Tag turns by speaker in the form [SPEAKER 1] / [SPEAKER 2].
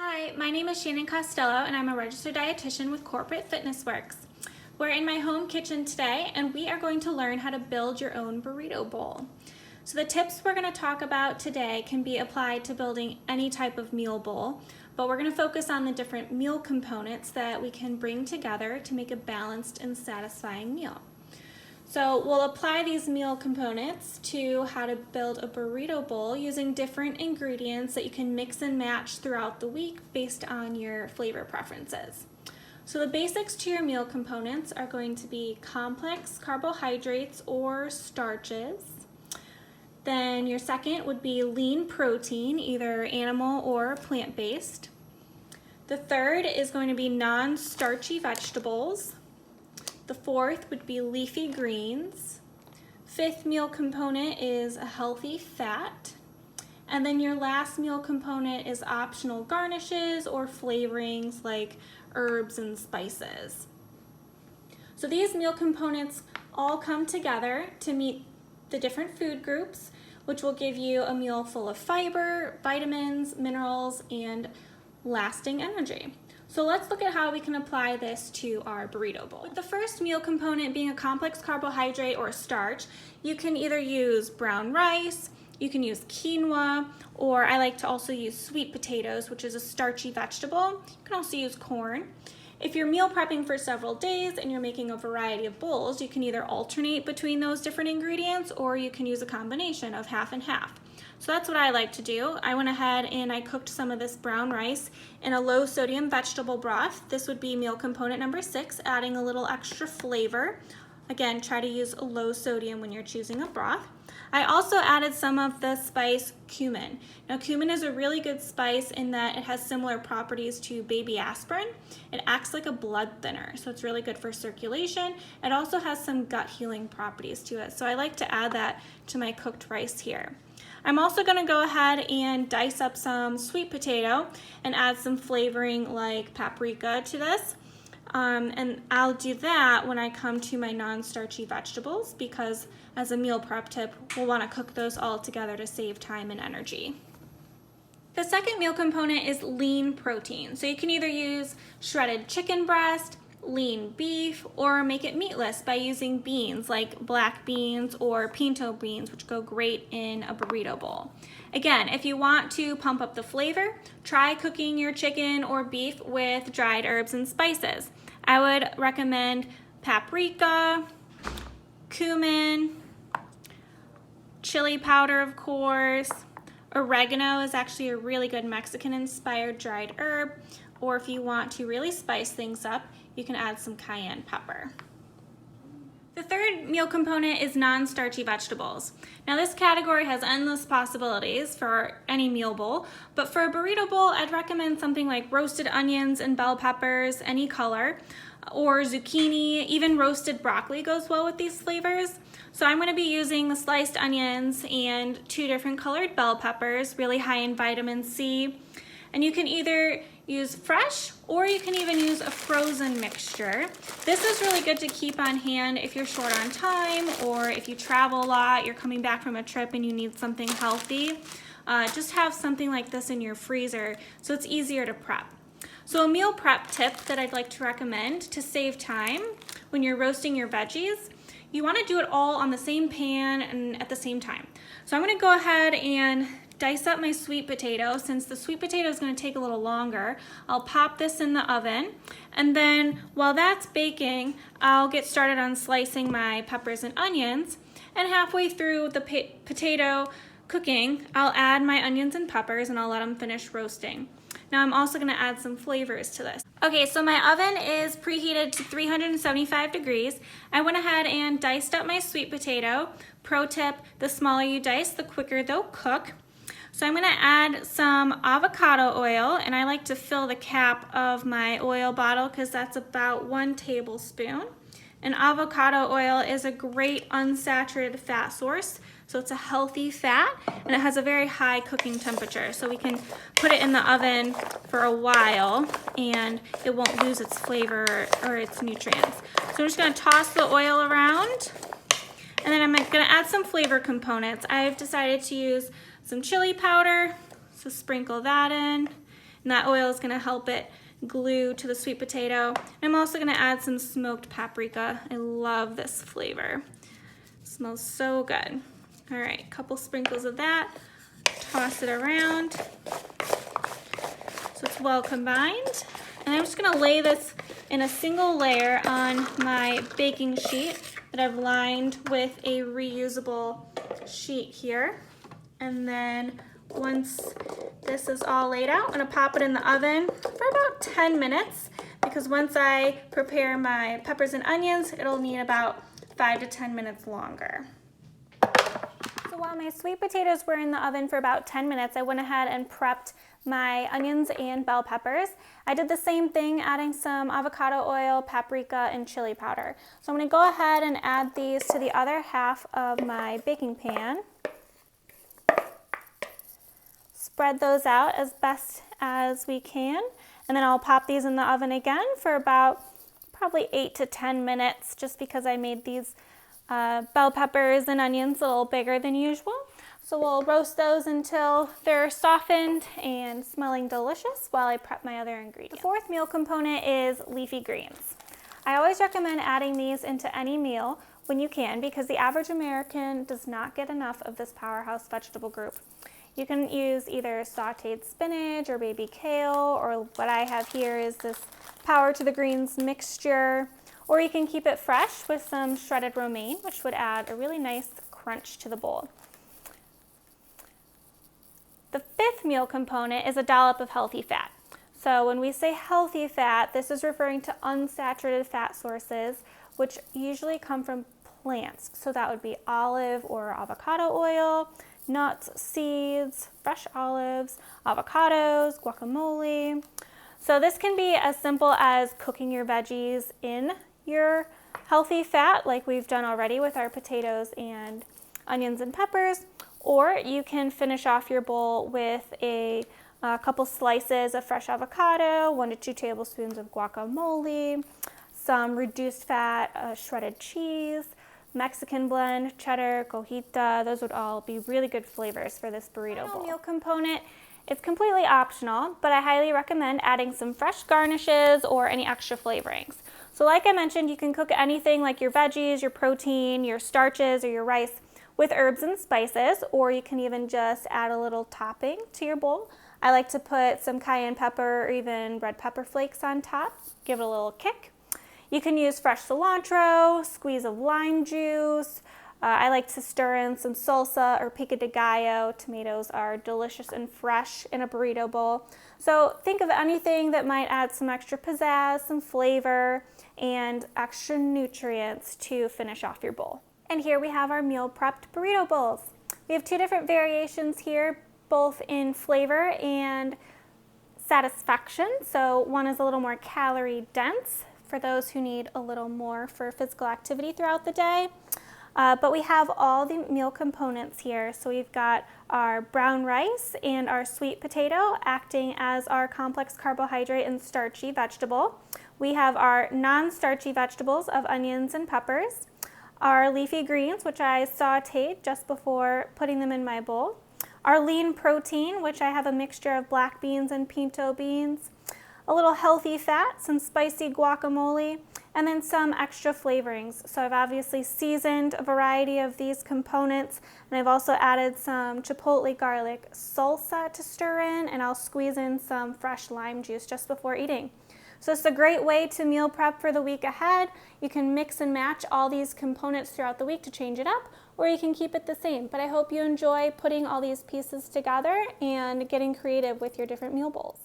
[SPEAKER 1] Hi, my name is Shannon Costello and I'm a registered dietitian with Corporate Fitness Works. We're in my home kitchen today and we are going to learn how to build your own burrito bowl. So the tips we're going to talk about today can be applied to building any type of meal bowl, but we're going to focus on the different meal components that we can bring together to make a balanced and satisfying meal. So we'll apply these meal components to how to build a burrito bowl using different ingredients that you can mix and match throughout the week based on your flavor preferences. So the basics to your meal components are going to be complex carbohydrates or starches. Then your second would be lean protein, either animal or plant-based. The third is going to be non-starchy vegetables. The fourth would be leafy greens. Fifth meal component is a healthy fat. And then your last meal component is optional garnishes or flavorings like herbs and spices. So these meal components all come together to meet the different food groups, which will give you a meal full of fiber, vitamins, minerals, and lasting energy. So let's look at how we can apply this to our burrito bowl. With the first meal component being a complex carbohydrate or starch, you can either use brown rice, you can use quinoa, or I like to also use sweet potatoes, which is a starchy vegetable. You can also use corn. If you're meal prepping for several days and you're making a variety of bowls, you can either alternate between those different ingredients or you can use a combination of half and half. So that's what I like to do. I went ahead and I cooked some of this brown rice in a low sodium vegetable broth. This would be meal component number 6, adding a little extra flavor. Again, try to use a low sodium when you're choosing a broth. I also added some of the spice cumin. Now cumin is a really good spice in that it has similar properties to baby aspirin. It acts like a blood thinner, so it's really good for circulation. It also has some gut healing properties to it, so I like to add that to my cooked rice here. I'm also going to go ahead and dice up some sweet potato and add some flavoring like paprika to this. And I'll do that when I come to my non-starchy vegetables because as a meal prep tip, we'll want to cook those all together to save time and energy. The second meal component is lean protein. So you can either use shredded chicken breast, lean beef, or make it meatless by using beans like black beans or pinto beans, which go great in a burrito bowl. Again, if you want to pump up the flavor, try cooking your chicken or beef with dried herbs and spices. I would recommend paprika, cumin, chili powder, of course. Oregano is actually a really good Mexican-inspired dried herb, or if you want to really spice things up, you can add some cayenne pepper. The third meal component is non-starchy vegetables. Now this category has endless possibilities for any meal bowl, but for a burrito bowl, I'd recommend something like roasted onions and bell peppers, any color, or zucchini. Even roasted broccoli goes well with these flavors. So I'm going to be using the sliced onions and 2 different colored bell peppers, really high in vitamin C. And you can either use fresh or you can even use a frozen mixture. This is really good to keep on hand if you're short on time or if you travel a lot, you're coming back from a trip and you need something healthy. Just have something like this in your freezer so it's easier to prep. So a meal prep tip that I'd like to recommend to save time when you're roasting your veggies, you want to do it all on the same pan and at the same time. So I'm going to go ahead and dice up my sweet potato. Since the sweet potato is going to take a little longer, I'll pop this in the oven, and then while that's baking, I'll get started on slicing my peppers and onions, and halfway through the potato cooking, I'll add my onions and peppers and I'll let them finish roasting. Now I'm also going to add some flavors to this. Okay, so my oven is preheated to 375 degrees. I went ahead and diced up my sweet potato. Pro tip, the smaller you dice, the quicker they'll cook. So I'm going to add some avocado oil, and I like to fill the cap of my oil bottle because that's about 1 tablespoon. And avocado oil is a great unsaturated fat source, so it's a healthy fat, and it has a very high cooking temperature, so we can put it in the oven for a while and it won't lose its flavor or its nutrients. So I'm just going to toss the oil around, and then I'm going to add some flavor components. I've decided to use some chili powder, so sprinkle that in, and that oil is going to help it glue to the sweet potato. I'm also going to add some smoked paprika. I love this flavor. It smells so good. All right, a couple sprinkles of that. Toss it around so it's well combined. And I'm just going to lay this in a single layer on my baking sheet that I've lined with a reusable sheet here. And then once this is all laid out, I'm going to pop it in the oven for about 10 minutes because once I prepare my peppers and onions, it'll need about 5 to 10 minutes longer. So while my sweet potatoes were in the oven for about 10 minutes, I went ahead and prepped my onions and bell peppers. I did the same thing, adding some avocado oil, paprika, and chili powder. So I'm going to go ahead and add these to the other half of my baking pan. Spread those out as best as we can, and then I'll pop these in the oven again for about probably 8 to 10 minutes just because I made these bell peppers and onions a little bigger than usual. So we'll roast those until they're softened and smelling delicious while I prep my other ingredients. The fourth meal component is leafy greens. I always recommend adding these into any meal when you can because the average American does not get enough of this powerhouse vegetable group. You can use either sauteed spinach or baby kale, or what I have here is this Power to the Greens mixture, or you can keep it fresh with some shredded romaine, which would add a really nice crunch to the bowl. The fifth meal component is a dollop of healthy fat. So when we say healthy fat, this is referring to unsaturated fat sources, which usually come from plants. So that would be olive or avocado oil, nuts, seeds, fresh olives, avocados, guacamole. So this can be as simple as cooking your veggies in your healthy fat like we've done already with our potatoes and onions and peppers, or you can finish off your bowl with a couple slices of fresh avocado, 1 to 2 tablespoons of guacamole, some reduced fat shredded cheese, Mexican blend, cheddar, cojita. Those would all be really good flavors for this burrito bowl. Meal component, it's completely optional, but I highly recommend adding some fresh garnishes or any extra flavorings. So like I mentioned, you can cook anything like your veggies, your protein, your starches, or your rice with herbs and spices, or you can even just add a little topping to your bowl. I like to put some cayenne pepper or even red pepper flakes on top, give it a little kick. You can use fresh cilantro, squeeze of lime juice. I like to stir in some salsa or pico de gallo. Tomatoes are delicious and fresh in a burrito bowl. So think of anything that might add some extra pizzazz, some flavor, and extra nutrients to finish off your bowl. And here we have our meal prepped burrito bowls. We have 2 different variations here, both in flavor and satisfaction. So one is a little more calorie dense for those who need a little more for physical activity throughout the day. But we have all the meal components here. So we've got our brown rice and our sweet potato acting as our complex carbohydrate and starchy vegetable. We have our non-starchy vegetables of onions and peppers, our leafy greens, which I sauteed just before putting them in my bowl, our lean protein, which I have a mixture of black beans and pinto beans, a little healthy fat, some spicy guacamole, and then some extra flavorings. So I've obviously seasoned a variety of these components, and I've also added some chipotle garlic salsa to stir in, and I'll squeeze in some fresh lime juice just before eating. So it's a great way to meal prep for the week ahead. You can mix and match all these components throughout the week to change it up, or you can keep it the same. But I hope you enjoy putting all these pieces together and getting creative with your different meal bowls.